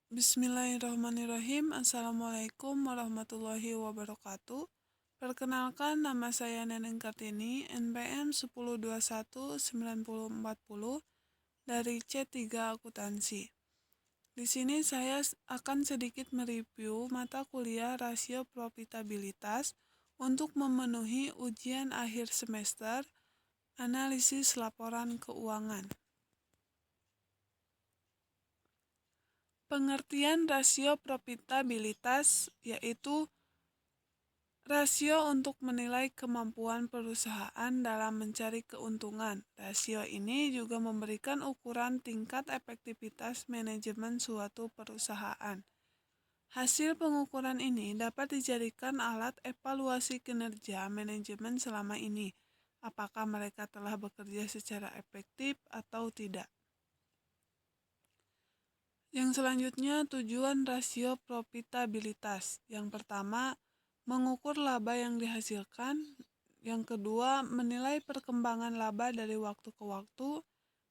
Bismillahirrahmanirrahim. Assalamualaikum warahmatullahi wabarakatuh. Perkenalkan, nama saya Neneng Kartini, NPM 10219040 dari C3 Akuntansi. Di sini saya akan sedikit mereview mata kuliah rasio profitabilitas untuk memenuhi ujian akhir semester analisis laporan keuangan. Pengertian rasio profitabilitas yaitu rasio untuk menilai kemampuan perusahaan dalam mencari keuntungan. Rasio ini juga memberikan ukuran tingkat efektivitas manajemen suatu perusahaan. Hasil pengukuran ini dapat dijadikan alat evaluasi kinerja manajemen selama ini, apakah mereka telah bekerja secara efektif atau tidak. Yang selanjutnya, tujuan rasio profitabilitas. Yang pertama, mengukur laba yang dihasilkan. Yang kedua, menilai perkembangan laba dari waktu ke waktu.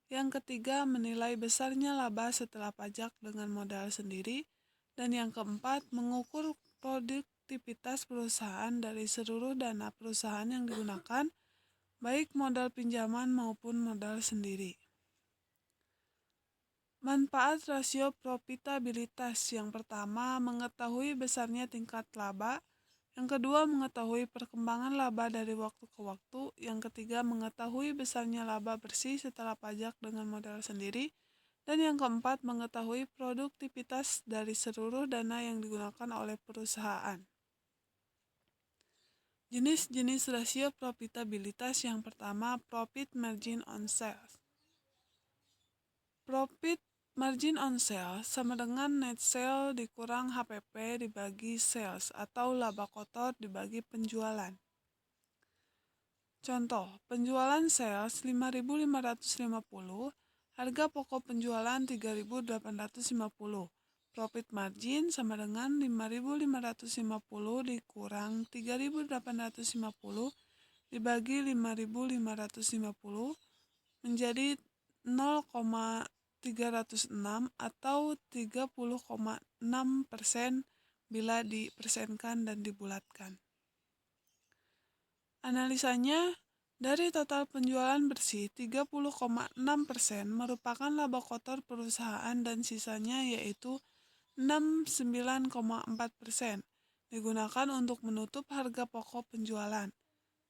Yang ketiga, menilai besarnya laba setelah pajak dengan modal sendiri. Dan yang keempat, mengukur produktivitas perusahaan dari seluruh dana perusahaan yang digunakan, baik modal pinjaman maupun modal sendiri. Manfaat rasio profitabilitas. Yang pertama, mengetahui besarnya tingkat laba. Yang kedua, mengetahui perkembangan laba dari waktu ke waktu. Yang ketiga, mengetahui besarnya laba bersih setelah pajak dengan modal sendiri. Dan yang keempat, mengetahui produktivitas dari seluruh dana yang digunakan oleh perusahaan. Jenis-jenis rasio profitabilitas. Yang pertama, profit margin on sales. Profit margin on sales sama dengan net sale dikurang HPP dibagi sales atau laba kotor dibagi penjualan. Contoh, penjualan sales 5.550, harga pokok penjualan 3.850. Profit margin sama dengan 5.550 dikurang 3.850 dibagi 5.550 menjadi 0,306 atau 30,6% bila dipersenkan dan dibulatkan. Analisanya, dari total penjualan bersih, 30,6% merupakan laba kotor perusahaan dan sisanya yaitu 69,4% digunakan untuk menutup harga pokok penjualan.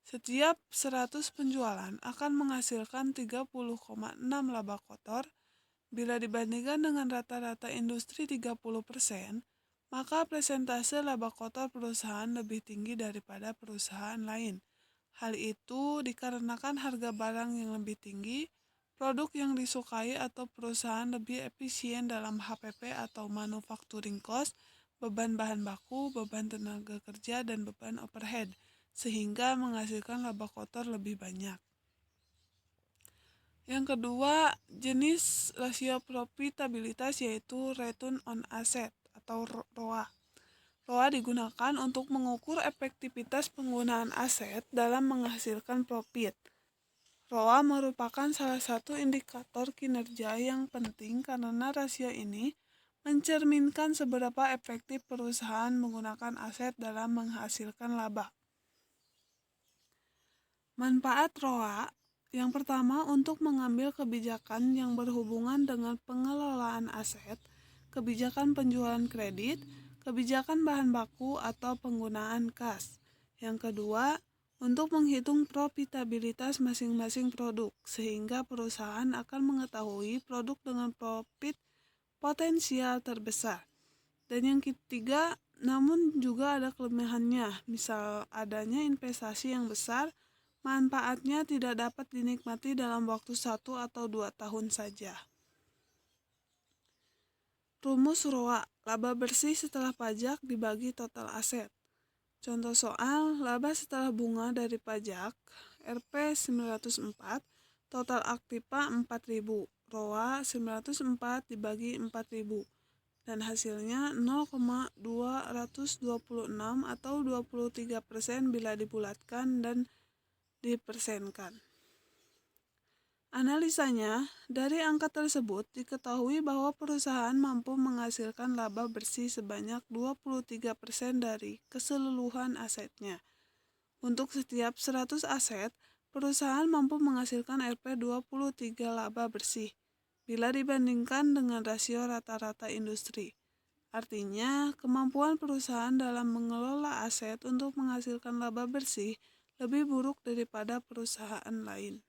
Setiap 100 penjualan akan menghasilkan 30,6 laba kotor. Bila dibandingkan dengan rata-rata industri 30%, maka persentase laba kotor perusahaan lebih tinggi daripada perusahaan lain. Hal itu dikarenakan harga barang yang lebih tinggi, produk yang disukai atau perusahaan lebih efisien dalam HPP atau manufacturing cost, beban bahan baku, beban tenaga kerja, dan beban overhead, sehingga menghasilkan laba kotor lebih banyak. Yang kedua, jenis rasio profitabilitas yaitu return on asset atau ROA. ROA digunakan untuk mengukur efektivitas penggunaan aset dalam menghasilkan profit. ROA merupakan salah satu indikator kinerja yang penting karena rasio ini mencerminkan seberapa efektif perusahaan menggunakan aset dalam menghasilkan laba. Manfaat ROA yang pertama untuk mengambil kebijakan yang berhubungan dengan pengelolaan aset, kebijakan penjualan kredit, kebijakan bahan baku atau penggunaan kas. Yang kedua, untuk menghitung profitabilitas masing-masing produk, sehingga perusahaan akan mengetahui produk dengan profit potensial terbesar. Dan yang ketiga, namun juga ada kelemahannya, misal adanya investasi yang besar, manfaatnya tidak dapat dinikmati dalam waktu 1 atau 2 tahun saja. Rumus ROA, laba bersih setelah pajak dibagi total aset. Contoh soal, laba setelah bunga dari pajak, Rp 904, total aktiva 4.000, ROA 904 dibagi 4.000, dan hasilnya 0,226 atau 23% bila dibulatkan dan dipersenkan. Analisanya, dari angka tersebut diketahui bahwa perusahaan mampu menghasilkan laba bersih sebanyak 23% dari keseluruhan asetnya. Untuk setiap 100 aset, perusahaan mampu menghasilkan Rp 23 laba bersih bila dibandingkan dengan rasio rata-rata industri. Artinya, kemampuan perusahaan dalam mengelola aset untuk menghasilkan laba bersih lebih buruk daripada perusahaan lain.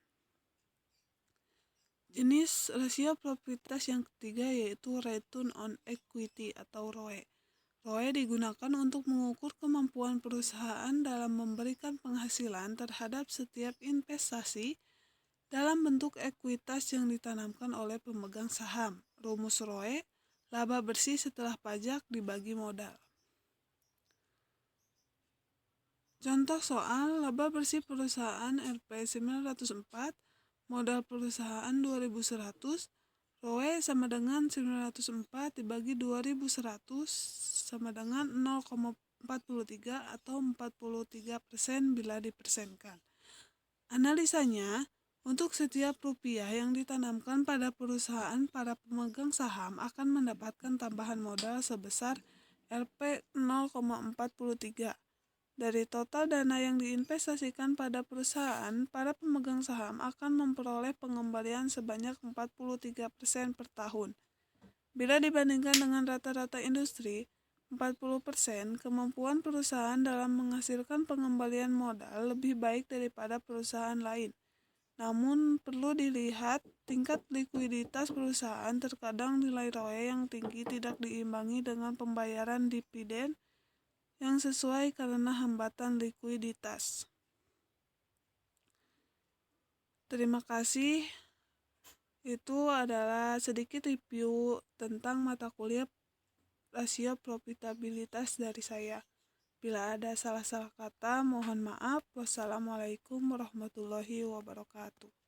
Jenis rasio probabilitas yang ketiga yaitu Return on Equity atau ROE. ROE digunakan untuk mengukur kemampuan perusahaan dalam memberikan penghasilan terhadap setiap investasi dalam bentuk ekuitas yang ditanamkan oleh pemegang saham. Rumus ROE, laba bersih setelah pajak dibagi modal. Contoh soal laba bersih perusahaan Rp 904, modal perusahaan 2.100, ROE sama dengan 904 dibagi 2.100 sama dengan 0,43 atau 43% bila dipersenkan. Analisanya, untuk setiap rupiah yang ditanamkan pada perusahaan, para pemegang saham akan mendapatkan tambahan modal sebesar Rp 0,43. Dari total dana yang diinvestasikan pada perusahaan, para pemegang saham akan memperoleh pengembalian sebanyak 43% per tahun. Bila dibandingkan dengan rata-rata industri, 40%, kemampuan perusahaan dalam menghasilkan pengembalian modal lebih baik daripada perusahaan lain. Namun, perlu dilihat tingkat likuiditas perusahaan. Terkadang nilai ROE yang tinggi tidak diimbangi dengan pembayaran dividen yang sesuai karena hambatan likuiditas. Terima kasih. Itu adalah sedikit review tentang mata kuliah rasio profitabilitas dari saya. Bila ada salah-salah kata, mohon maaf. Wassalamualaikum warahmatullahi wabarakatuh.